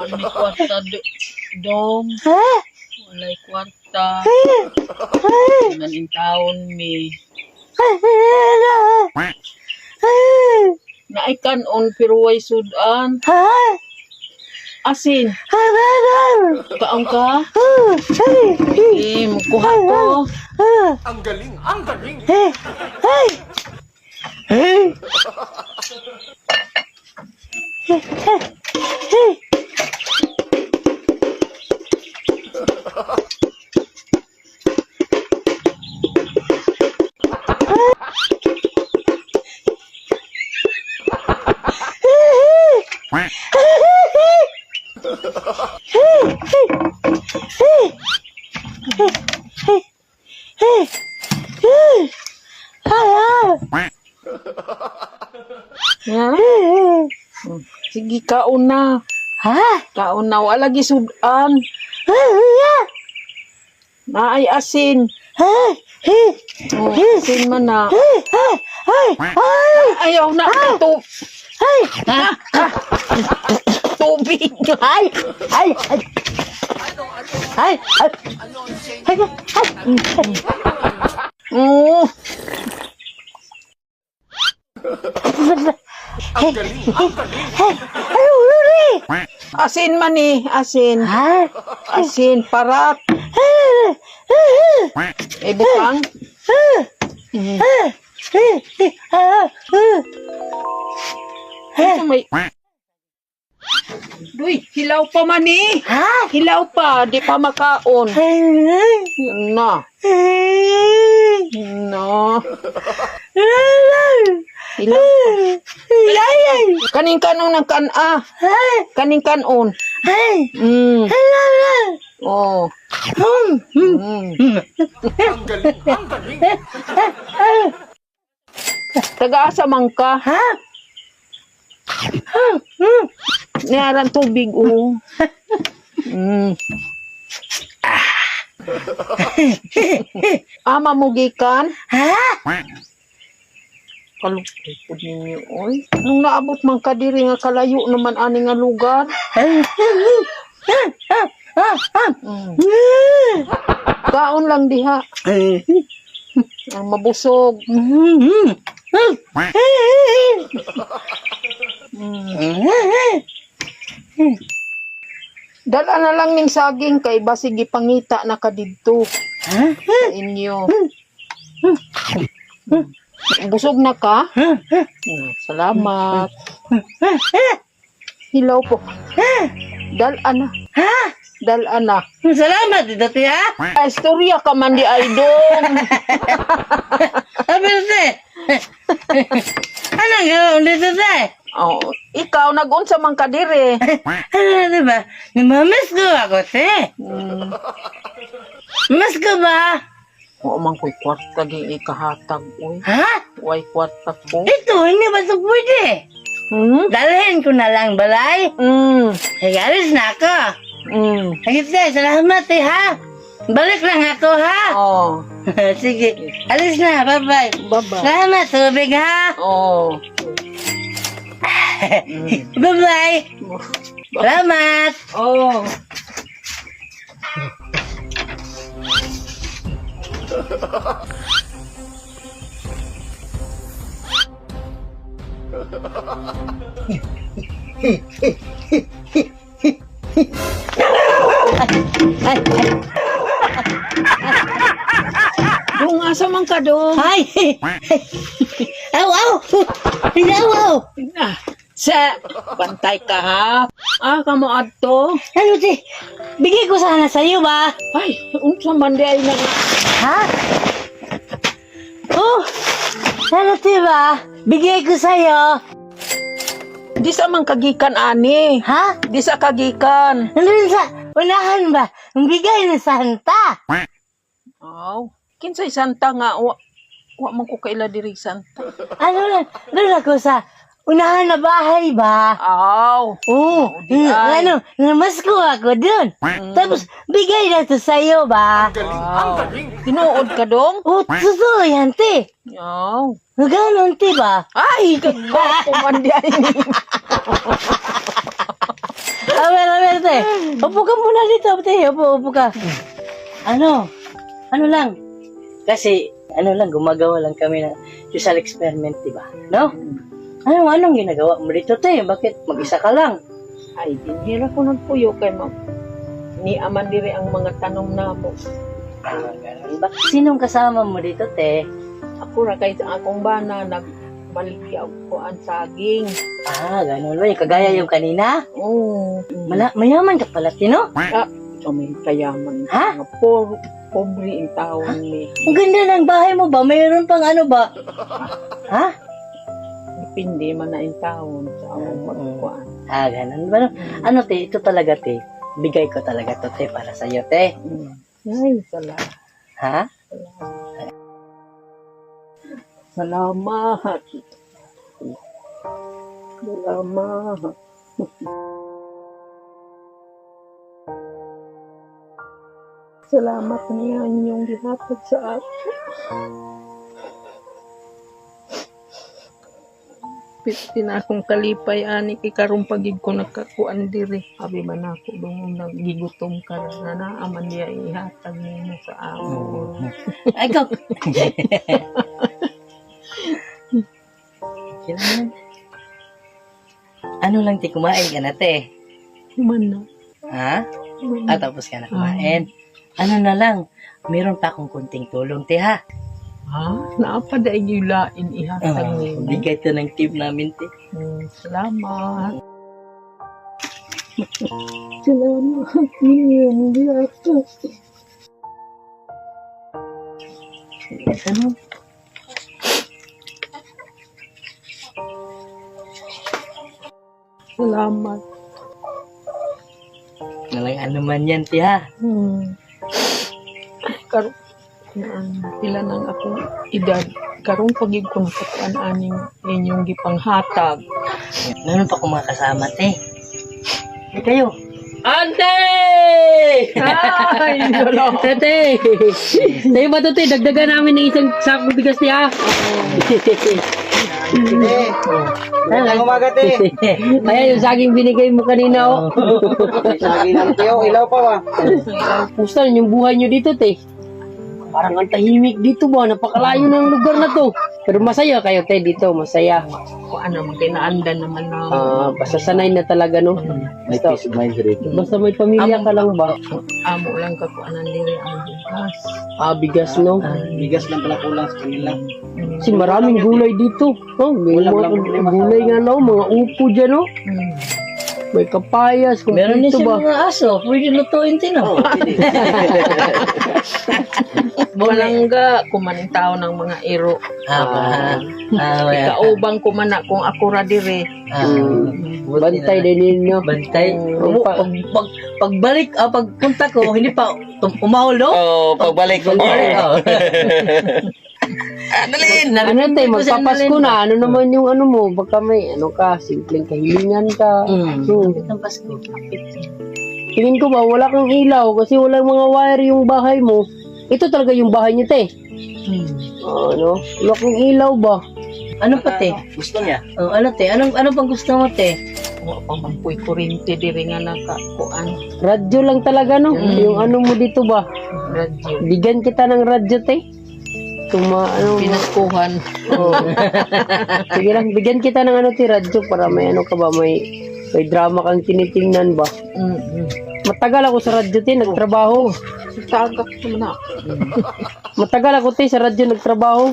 Ani kwarta dong. Walay kwarta. Nanin taon mi. Naikan on pero way sudan. Asin. Kaong ka? Mukuha ko. Ang galing, ang galing. Ha? Sige, kaon na. Kaon na. Wala lagi sudan. Naay asin. Asin man na. Ayaw na. Tubig. Ang galing, ang galing. Asin man eh. Asin. Asin. Parat. Bukang. Ito may... Duy, hilaw pa man eh. Hilaw pa. Di pa makaon. Yun na. No. Hilaw pa. Kaning kanong ng kana. Kaning kanon. Oh. Ang galing, ang galing. Taga-asa man ka? Niaran tubig, oh. Mamugikan? Kalupit ninyo, oy. Nung naabot man ka diri nga kalayo naman ani nga lugar. Kaon lang diha. Ang mabusog. Dala na lang ning saging kay basig ipangita na kadidto. Sa inyo. Busog na ka? Salamat. Hilaw po. Dala na. Dala na. Salamat dito, tiya. Istorya ka man di idol. Sabi na, anong gano'n dito, tiya? Oh, ikaw nag-unsa man ka dire. Ano, diba? Namamiss ko ako, tiya. Miss ko ba? O man ko'y kwarta gi ikahatag, oy. Ha? Way kwarta ko. Ito, hindi ba ito pwede? Dalhin ko na lang, balay. Hey, alis na ako. Hagit tiya, salamat, tiya, ha? Balik lang ako, ha? Oh. Sige, alis na, bye-bye. Bye-bye. Salamat, tubig, ha? Oh. Bye-bye. Salamat. Oh. Dong, asa man ka dong? Ay! Aw, aw! Aw, aw! Sa, bantay ka ha? Kamo adto? Ano, ti? Bigay ko sana sa'yo ba? Ay, unsa man di ay nag... Ha? Oh! Ano, ti ba? Bigay ko sa'yo. Di sa man kagikan ani. Ha? Di sa kagikan. Nandun sa unahan ba? Ang bigay ni Santa. Aw, kinsay santa nga wa man ko kaila diri santa. Ano lang? Doon ako sa unahan na bahay ba? Aw. Oo. di ay. Ano? Namas ko ako doon. Tapos, bigay na to sa'yo ba? Ang galing, ang galing. Tinuod ka dong? Oh, totoo yan, ti. Aw. Ganon, ti ba? Ay, kagwapo man di ay. Awer, Upo ka muna dito, te. Upo ka. Ano? Ano lang? Kasi, gumagawa lang kami ng social experiment, di ba? No? Anong ginagawa mo dito, te? Bakit mag-isa ka lang? Ay, dinhira ko ng puyo kay ma'am. Ni aman diri ang mga tanong namo. Ganun ba? Sinong kasama mo dito, te? Ako ra kay sa akong bana nagbaligya ko ang saging. Ganun ba? Kagaya yung kanina? Oo. Mayaman ka pala, Tino? May kayaman. Ha? Mga pobre ang taon ni. Ang ganda ng bahay mo ba? Mayroon pang ano ba? Ha? Depende man na ang taon sa among pagkuan. Ganun ba? Ano, te? Ito talaga, te. Bigay ko talaga to, te, para sa'yo, te. Ay, salamat. Ha? Salamat. Salamat. Salamat niya inyong gihatag sa akin. Pitin akong kalipay ani kay karong pagig ko nakakuan diri. Abi man ako dong nagigutom ka na naaman niya ihatag nimo sa amon. Ay, ikaw. Kailangan. Ano lang, te, kumain ka na, te? Man na. Ha? Tapos ka na kumain. Ano na lang, meron pa akong kunting tulong, te, ha? Naapada ay yulain ihatag nimo. Bigay to ng tip namin, te. Salamat. Salamat niyo gihatag. Ano? Salamat. Nalang ano man yan, te, ha? Karon pila nang akong edad karong pagig ko nakuan aning inyong gipanghatag. Meron pa akong mga kasama, te. Hey, kayo. Ante! Ay, salamat. Tete! Tayo ba ito, te? Dagdagan namin ng isang sakong bigas niya. Magandang umaga, te. Kaya yung saging binigay mo kanina, oh. Lagi ng tiyo, ilaw pa ba? Pusta yung buhay nyo dito, te. Parang ang tahimik dito ba? Napakalayo ng lugar na to. Pero masaya kayo, te, dito. Masaya. Kuan naman kay naandan naman na Basta sanay na talaga, no? May peace of mind rito. Basta may pamilya ka lang ba? amo lang ka kuanan diri ang bukas. Bigas, no? Bigas lang pala kulang sa kanila. Kasi maraming gulay dito. Oh, may mga gulay nga, no? Mga upo dyan, no? May kapayas, Meron din kumpleto siya ba? mga aso. Pwede lutuin, te, no? Malangga kumaning tao ng mga iro. Ikaubang ko man na kung ako ra diri. Bantay din ninyo. Bantay. Pagbalik, pagpunta ko, hindi pa umahol, no? Pagbalik ko. Nalin! Ano tayo, magpapasko na. Ano naman yung ano mo? Baka may ano ka, simpleng kahilingan ka. Ang Pasko. Tingin ko ba, wala kang ilaw kasi walang mga wire yung bahay mo. Ito talaga yung bahay niyo, te. Ano? Wala kang ilaw ba? Ano pa, te? Gusto niya? Ano, te? Ano pang gusto mo, te? Wa pa man puy kuryente diri nga nakakuan. Radyo lang talaga, no? Yung ano mo dito ba? Radyo. Bigyan kita ng radyo, te. Ano mo? Pinaskuhan. Oh. Sige lang, bigyan kita ng ano, te, radyo para may ano ka ba, may drama kang tinitingnan ba? Matagal ako sa radyo, te, nagtrabaho. Tagak naman ako. Matagal ako, te, sa radyo nagtrabaho.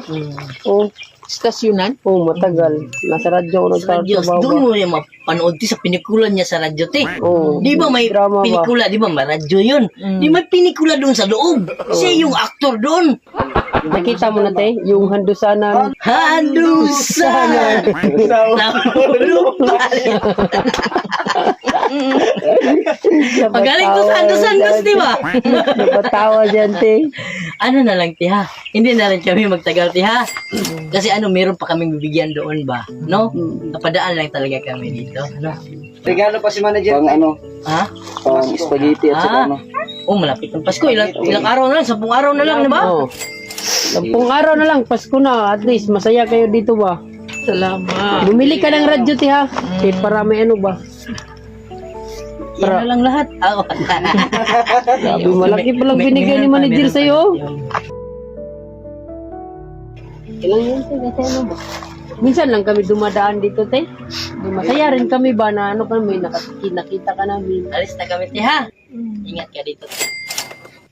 Oh. Stasyonan? Oh, matagal. Nasa radyo ako Radyo. nagtatrabaho. Doon mo yung mapanood sa pinikula niya sa radyo, te. Oh, Di ba may drama ba? pinikula? Di ba may radyo yun? Di may pinikula doon sa loob. Siya yung aktor doon. Nakita mo na, te, yung handusanan. Handusan! Nahulog pa rin. Magaling to sa handusan, Gus, di ba? Napatawa dyan, te. Ano na lang, tiha. Hindi na lang kami magtagal, tiha. Kasi meron pa kaming bibigyan doon ba? No? Napadaan lang talaga kami dito. Ano? Regalo pa si manager. Pang ano? Ha? Pang spaghetti at saka ano. Malapit ng Pasko. Ilang araw na lang, 10 araw na lang, di ba? Oh. 10 araw na lang, Pasko na. At least, masaya kayo dito ba? Salamat. Bumili ka ng radyo, te, ha? Para may ano ba? Yan na lang lahat. Ah, Sabi, malaki palang binigay ni manager sa'yo. Ilang yun, te? Kasi ano ba? Minsan lang kami dumadaan dito, te. Masaya rin kami ba na ano kami, nakita ka namin. Alis na kami, te, ha? Ingat ka dito, te.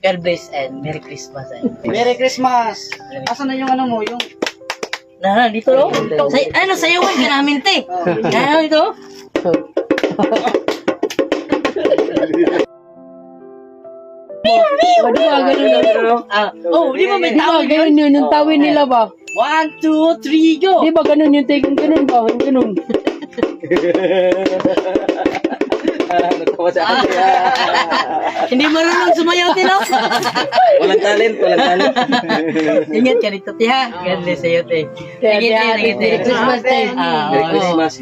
God bless and Merry Christmas. Merry Christmas! Asan na yung ano mo, yung... Dito, oh. Sayawan ka namin, te. Dito. Di ba ganun lang? Di ba may Di ba tawag yun? ganun yun, yung tawin nila ba? 1, 2, 3, go! Di ba ganun yung take ganun ba? Yung ganun. Natawa sa akin. Hindi marunong sumayaw, te, no? Walang talent, walang talent. Ingat ka dito, te, ha? God bless sa'yo, te. Sige, te. Merry Christmas, te. Merry Christmas.